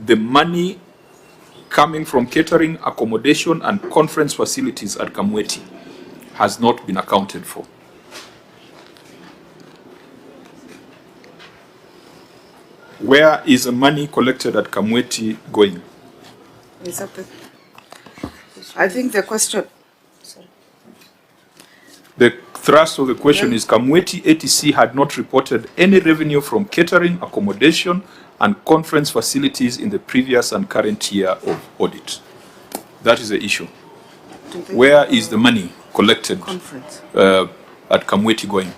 the money coming from catering, accommodation, and conference facilities at Kamweti has not been accounted for. Where is the money collected at Kamweti going? I think the question... The thrust of the question is Kamweti ATC had not reported any revenue from catering, accommodation, and conference facilities in the previous and current year of audit. That is the issue. Where is the money collected at Kamweti going?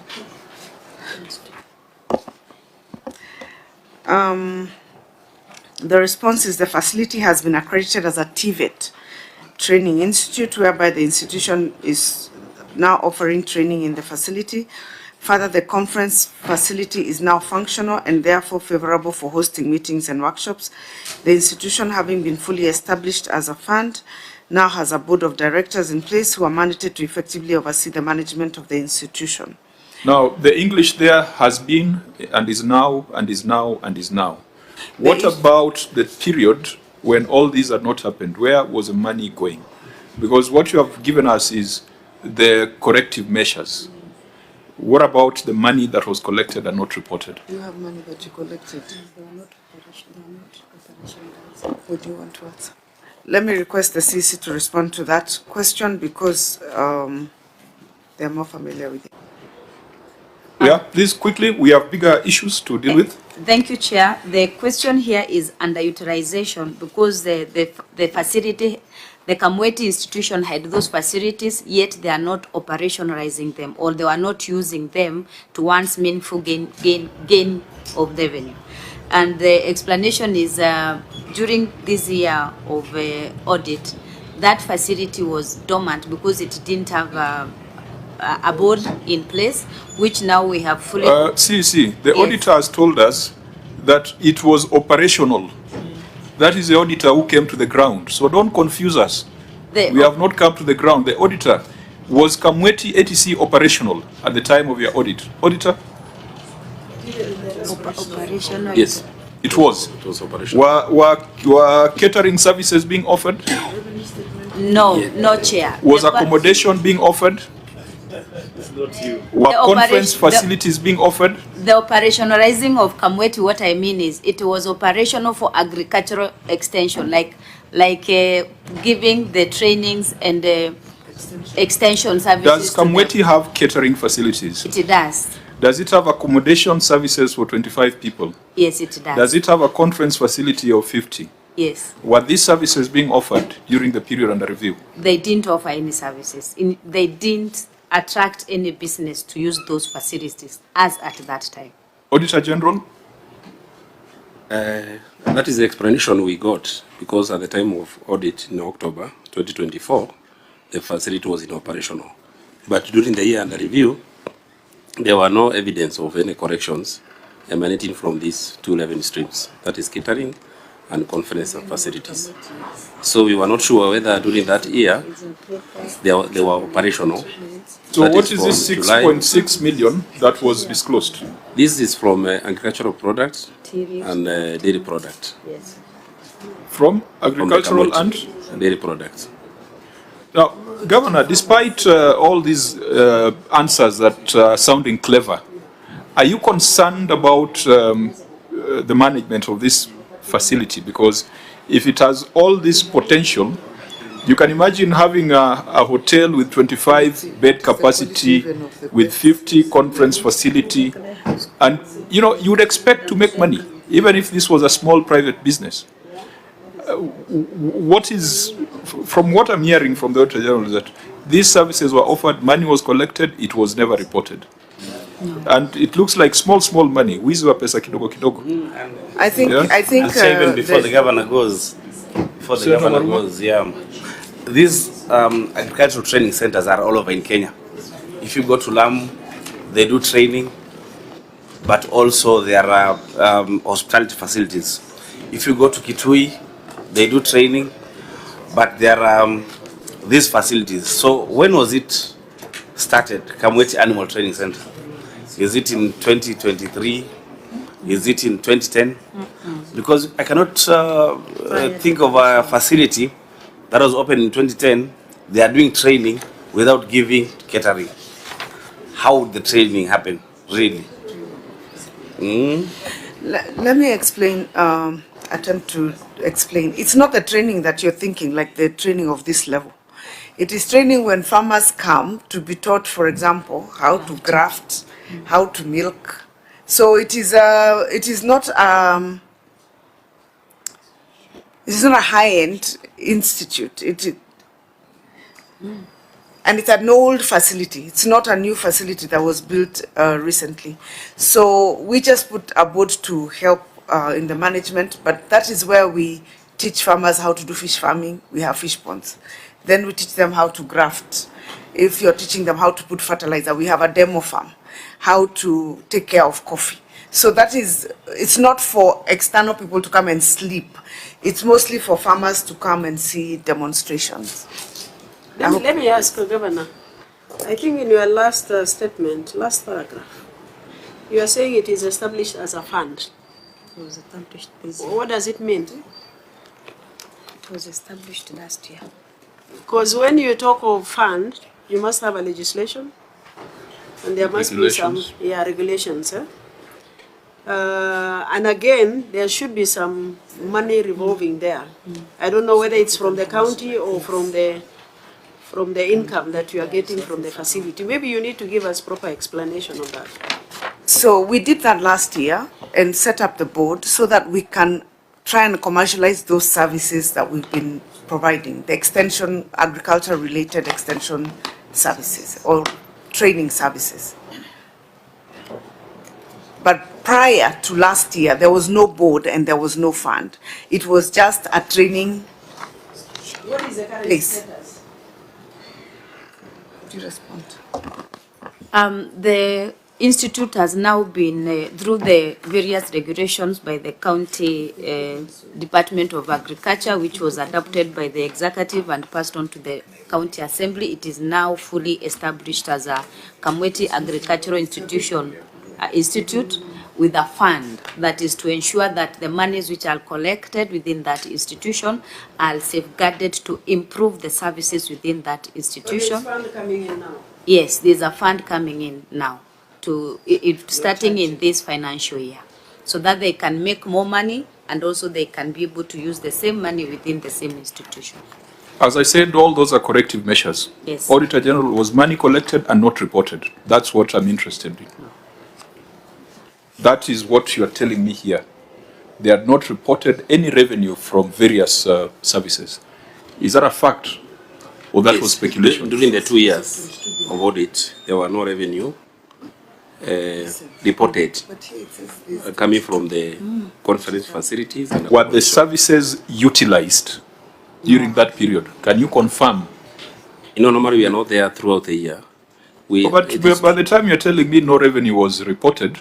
The response is the facility has been accredited as a TVET training institute, whereby the institution is now offering training in the facility. Further, the conference facility is now functional and therefore favorable for hosting meetings and workshops. The institution, having been fully established as a fund, now has a board of directors in place who are mandated to effectively oversee the management of the institution. Now, the English there has been and is now and is now and is now. What about the period when all these had not happened? Where was the money going? Because what you have given us is the corrective measures. What about the money that was collected and not reported? You have money that you collected. What do you want to answer? Let me request the CC to respond to that question because they're more familiar with it. Yeah, please quickly, we have bigger issues to deal with. Thank you, Chair. The question here is underutilization because the facility, the Kamweti institution had those facilities, yet they are not operationalizing them or they are not using them to one's meaningful gain of revenue. And the explanation is during this year of audit, that facility was dormant because it didn't have a board in place, which now we have fully... the auditor has told us that it was operational. That is the auditor who came to the ground. So don't confuse us. We have not come to the ground. The auditor, was Kamweti ATC operational at the time of your audit? Auditor? Operational. Yes, it was. It was operational. Were catering services being offered? No, no, Chair. Was accommodation being offered? Were conference facilities being offered? The operationalizing of Kamweti, what I mean is it was operational for agricultural extension, like giving the trainings and the extension services. Does Kamweti have catering facilities? It does. Does it have accommodation services for 25 people? Yes, it does. Does it have a conference facility of 50? Yes. Were these services being offered during the period under review? They didn't offer any services. They didn't attract any business to use those facilities as at that time. Auditor General? That is the explanation we got because at the time of audit in October 2024, the facility was inoperational. But during the year under review, there were no evidence of any corrections emanating from these two revenue streams, that is catering and conference facilities. So we were not sure whether during that year they were operational. So that what is this 6.6 million that was disclosed? This is from agricultural products and dairy products. Yes. From agricultural and dairy products. Now, Governor, despite all these answers that are sounding clever, are you concerned about the management of this facility? Because if it has all this potential, you can imagine having a hotel with 25 bed capacity, with 50 conference facility, and you know you would expect to make money, even if this was a small private business. What is, from what I'm hearing from the Auditor General, is that these services were offered, money was collected, it was never reported. No. And it looks like small money. Wizi wa pesa kidogo kidogo. I think even before the governor goes, these agricultural training centers are all over in Kenya. If you go to Lamu, they do training, but also there are hospitality facilities. If you go to Kitui, they do training, but there are these facilities. So when was it started, Kamweti Animal Training Center? Is it in 2023? Is it in 2010? Because I cannot think of a facility that was opened in 2010. They are doing training without giving catering. How would the training happen, really? Let me explain, attempt to explain. It's not the training that you're thinking, like the training of this level. It is training when farmers come to be taught, for example, how to graft, how to milk. So it is not a high-end institute. And it's an old facility. It's not a new facility that was built recently. So we just put a board to help in the management, but that is where we teach farmers how to do fish farming. We have fish ponds. Then we teach them how to graft. If you're teaching them how to put fertilizer, we have a demo farm, how to take care of coffee. So that is, it's not for external people to come and sleep. It's mostly for farmers to come and see demonstrations. Let me ask the Governor. I think in your last statement, last paragraph, you are saying it is established as a fund. It was established this year. What does it mean? It was established last year. Because when you talk of fund, you must have a legislation, and there must be some regulations. And again, there should be some money revolving there. I don't know whether it's from the county or from the income that you are getting from the facility. Maybe you need to give us proper explanation of that. So we did that last year and set up the board so that we can try and commercialize those services that we've been providing, the extension, agriculture-related extension services or training services. But prior to last year, there was no board and there was no fund. It was just a training What is the current place. status? Would you respond? The institute has now been, through the various regulations by the county Department of Agriculture, which was adopted by the executive and passed on to the county assembly. It is now fully established as a Kamweti Agricultural Institute with a fund that is to ensure that the monies which are collected within that institution are safeguarded to improve the services within that institution. There is fund coming in now. Yes, there's a fund coming in now, starting in this financial year, so that they can make more money and also they can be able to use the same money within the same institution. As I said, all those are corrective measures. Yes. Auditor General, was money collected and not reported? That's what I'm interested in. That is what you are telling me here. They had not reported any revenue from various services. Is that a fact? Or that was speculation? During the 2 years of audit, there were no revenue reported coming from the conference facilities. And Were the services utilized during that period? Can you confirm? Normally we are not there throughout the year. But by the time you're telling me no revenue was reported,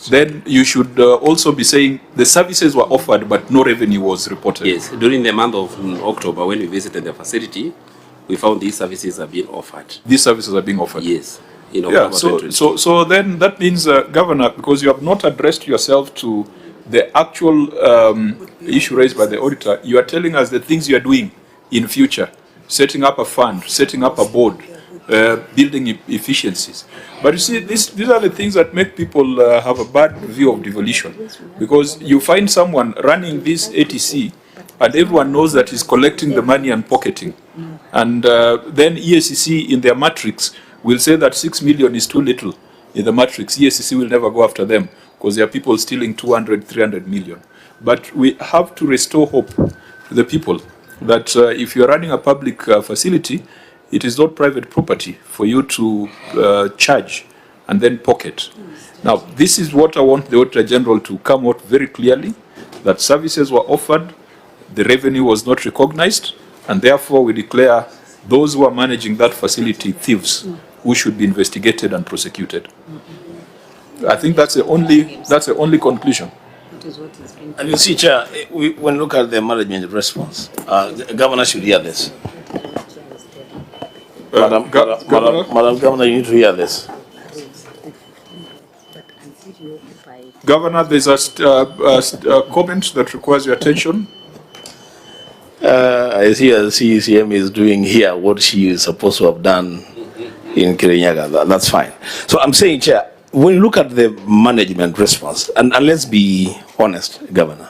then you should also be saying the services were offered but no revenue was reported. Yes, during the month of October when we visited the facility, we found these services are being offered. These services are being offered? Yes. Yeah, so then that means, Governor, because you have not addressed yourself to the actual issue raised by the auditor, you are telling us the things you are doing in future, setting up a fund, setting up a board, building efficiencies. But you see, these are the things that make people have a bad view of devolution, because you find someone running this ATC and everyone knows that he's collecting the money and pocketing. And then EACC in their matrix will say that 6 million is too little in the matrix. EACC will never go after them because there are people stealing 200, 300 million. But we have to restore hope to the people that if you're running a public facility, it is not private property for you to charge and then pocket. Now, this is what I want the Auditor General to come out very clearly, that services were offered, the revenue was not recognized, and therefore we declare those who are managing that facility thieves who should be investigated and prosecuted. I think that's the only conclusion. And you see, Chair, when we look at the management response, the Governor should hear this. Madam Governor, you need to hear this. But until you occupy Governor, there's a comment that requires your attention. I see as CCM is doing here what she is supposed to have done in Kirinyaga. That's fine. So I'm saying, Chair, when you look at the management response, and let's be honest, Governor,